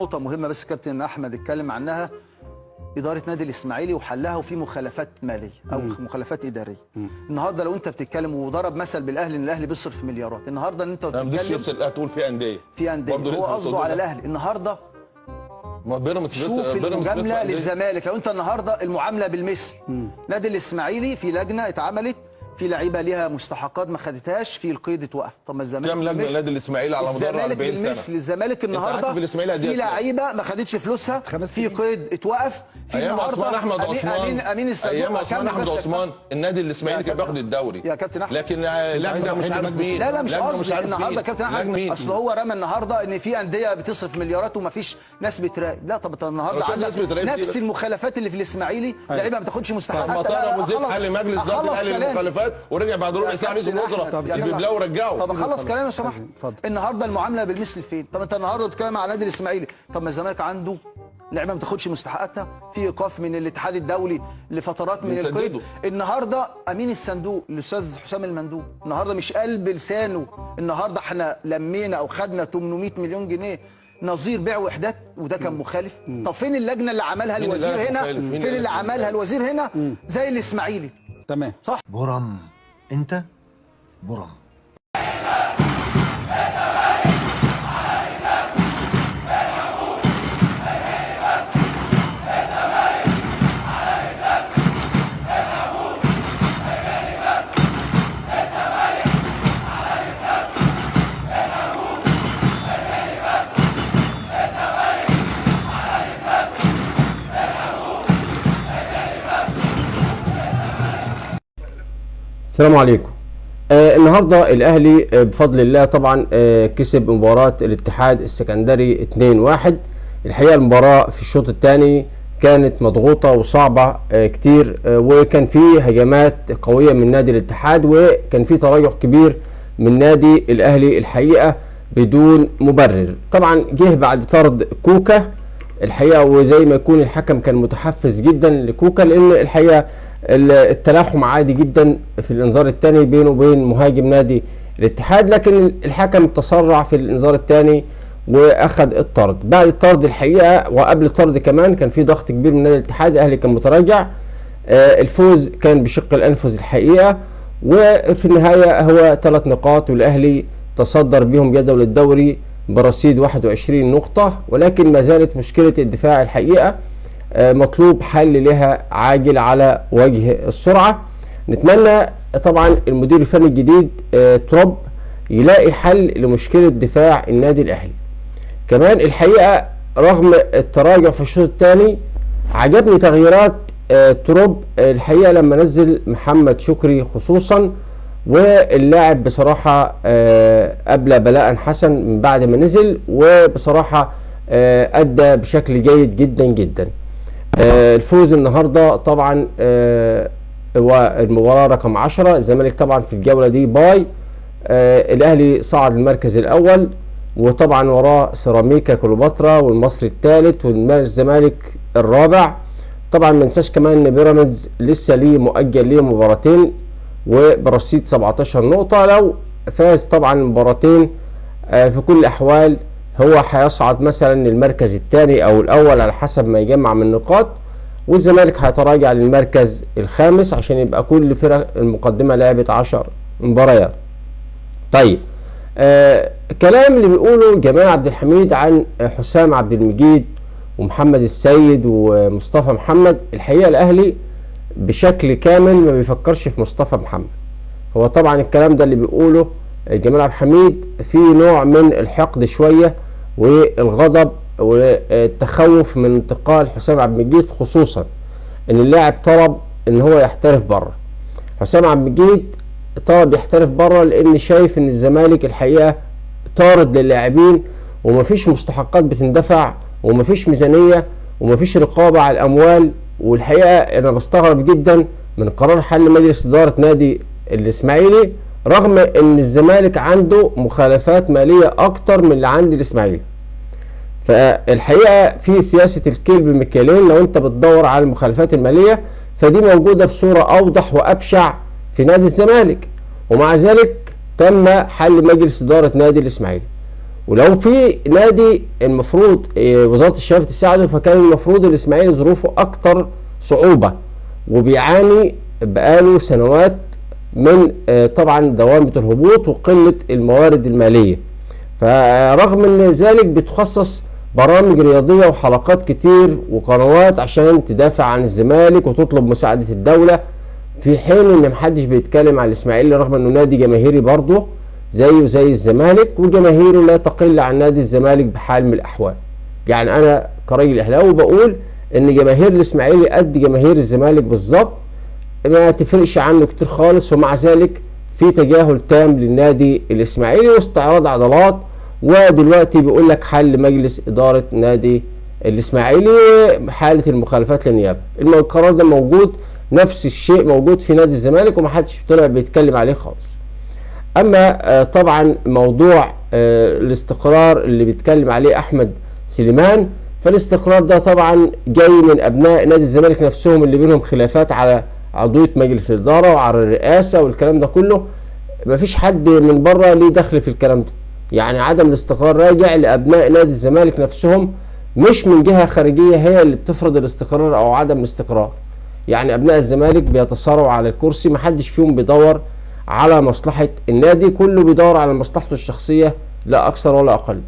نقطة مهمة بس كابتن أحمد اتكلم عنها، إدارة نادي الإسماعيلي وحلها، وفي مخالفات مالية أو مخالفات إدارية. النهارده لو أنت بتتكلم وضرب مثل بالأهلي إن الأهلي بيصرف مليارات، النهارده إن أنت بتتكلم لا تقول في أندية هو قصده على الأهلي. النهارده شوف المجاملة للزمالك، لو أنت النهارده المعاملة بالمثل. نادي الإسماعيلي في لجنة اتعملت، في لعيبه ليها مستحقات ما خدتهاش، في القيد اتوقف. طب ما الزمالك كام لجنه النادي الاسماعيلي على مدار 40 سنه؟ الزمالك النهارده في لعيبه ما خدتش فلوسها، في قيد اتوقف. في ايام عثمان احمد عثمان، امين الصندوق، ايام عثمان احمد عثمان النادي الاسماعيلي كان بياخد الدوري يا كابتن احمد، لكن لجنه مش عارف مين. لا مش قصدي النهارده كابتن احمد، اصل هو رمى النهارده ان في انديه بتصرف مليارات وما فيش ناس بتراقب. لا طب النهارده عندك نفس المخالفات اللي في الاسماعيلي، لعيبه ما بتاخدش مستحقاتها. ابو زيد حل مجلس ضابط الاهلي المخالفات ورجع بعد ربع ساعه رئيس الوزراء بيبلغوا ورجعوا. طب خلص كلامي لو سمحت. النهارده المعامله بالمثل فين؟ طب انت النهارده بتتكلم على النادي الاسماعيلي، طب ما الزمالك عنده لعيبه ما بتاخدش مستحقاتها، في ايقاف من الاتحاد الدولي لفترات من القيد. النهارده امين الصندوق الاستاذ حسام المندوب النهارده مش قلب لسانه، النهارده احنا لمينا او خدنا 800 مليون جنيه نظير بيع وحدات، وده كان مخالف. طب فين اللجنه اللي عملها الوزير هنا؟ فين اللي عملها الوزير هنا؟ زي الاسماعيلي. تمام صح. برم انت برم. السلام عليكم. النهارده الاهلي بفضل الله طبعا كسب مباراه الاتحاد السكندري 2-1. الحقيقه المباراه في الشوط الثاني كانت مضغوطه وصعبه كتير، وكان في هجمات قويه من نادي الاتحاد، وكان في تراجع كبير من نادي الاهلي الحقيقه بدون مبرر. طبعا جه بعد طرد كوكا الحقيقه، وزي ما يكون الحكم كان متحفز جدا لكوكا، لان الحقيقه التلاحم عادي جدا في الانذار الثاني بينه وبين مهاجم نادي الاتحاد، لكن الحكم تسرع في الانذار الثاني واخذ الطرد. بعد الطرد الحقيقه وقبل الطرد كمان كان في ضغط كبير من نادي الاتحاد، الاهلي كان متراجع. الفوز كان بشق الانفس الحقيقه، وفي النهايه هو 3 نقاط، والاهلي تصدر بهم جدول الدوري برصيد 21 نقطه، ولكن ما زالت مشكله الدفاع الحقيقه مطلوب حل لها عاجل على وجه السرعة. نتمنى طبعا المدير الفني الجديد تروب يلاقي حل لمشكلة دفاع النادي الأهلي. كمان الحقيقة رغم التراجع في الشوط الثاني عجبني تغييرات تروب الحقيقة لما نزل محمد شكري خصوصا، واللاعب بصراحة أبلى بلاء حسن من بعد ما نزل، وبصراحة أدى بشكل جيد جدا جدا. الفوز النهارده طبعا هو المباراه رقم 10. الزمالك طبعا في الجوله دي باي، الاهلي صعد المركز الاول، وطبعا وراه سيراميكا كليوباترا والمصري الثالث، والزمالك الرابع. طبعا ما ننساش كمان ان بيراميدز لسه ليه مؤجل ليه مباراتين وبرصيد 17 نقطه، لو فاز طبعا مباراتين في كل الاحوال هو هيصعد مثلا للمركز الثاني او الاول على حسب ما يجمع من نقاط، والزمالك هيتراجع للمركز الخامس عشان يبقى كل فرق المقدمه لعبت 10 مباريات. طيب الكلام اللي بيقوله جمال عبد الحميد عن حسام عبد المجيد ومحمد السيد ومصطفى محمد، الحقيقه الاهلي بشكل كامل ما بيفكرش في مصطفى محمد. هو طبعا الكلام ده اللي بيقوله جمال عبد الحميد في نوع من الحقد شويه والغضب والتخوف من انتقال حسام عبد المجيد، خصوصا ان اللاعب طلب ان هو يحترف بره. حسام عبد المجيد طلب يحترف بره لان شايف ان الزمالك الحقيقه طارد للاعبين ومفيش مستحقات بتندفع ومفيش ميزانيه ومفيش رقابه على الاموال. والحقيقه انا بستغرب جدا من قرار حل مجلس اداره نادي الاسماعيلي رغم ان الزمالك عنده مخالفات ماليه اكتر من اللي عند الاسماعيلي. فالحقيقه في سياسه الكيل بمكيالين، لو انت بتدور على المخالفات الماليه فدي موجوده بصوره اوضح وابشع في نادي الزمالك، ومع ذلك تم حل مجلس اداره نادي الاسماعيلي. ولو في نادي المفروض وزاره الشباب تساعده، فكان المفروض الاسماعيلي ظروفه اكتر صعوبه وبيعاني بقاله سنوات من طبعا دوامه الهبوط وقله الموارد الماليه. فرغم من ذلك بتخصص برامج رياضيه وحلقات كتير وقنوات عشان تدافع عن الزمالك وتطلب مساعده الدوله، في حين ان محدش بيتكلم عن الاسماعيلي رغم انه نادي جماهيري برضه زيه زي الزمالك، وجماهيره لا تقل عن نادي الزمالك بحال من الاحوال. يعني انا كراجل اهلاوي بقول ان جماهير الاسماعيلي قد جماهير الزمالك بالظبط، ما تفرقش عنه كتير خالص، ومع ذلك في تجاهل تام للنادي الاسماعيلي واستعراض عضلات. ودلوقتي بيقول لك حل مجلس اداره نادي الاسماعيلي حاله المخالفات للنيابه. القرار ده موجود، نفس الشيء موجود في نادي الزمالك ومحدش طلع بيتكلم عليه خالص. اما طبعا موضوع الاستقرار اللي بيتكلم عليه احمد سليمان، فالاستقرار ده طبعا جاي من ابناء نادي الزمالك نفسهم اللي بينهم خلافات على عضويه مجلس الاداره وعلى الرئاسه والكلام ده كله. مفيش حد من بره ليه دخل في الكلام ده. يعني عدم الاستقرار راجع لابناء نادي الزمالك نفسهم، مش من جهه خارجيه هي اللي بتفرض الاستقرار او عدم الاستقرار. يعني ابناء الزمالك بيتصارعوا على الكرسي، محدش فيهم بيدور على مصلحه النادي، كله بيدور على مصلحته الشخصيه لا اكثر ولا اقل.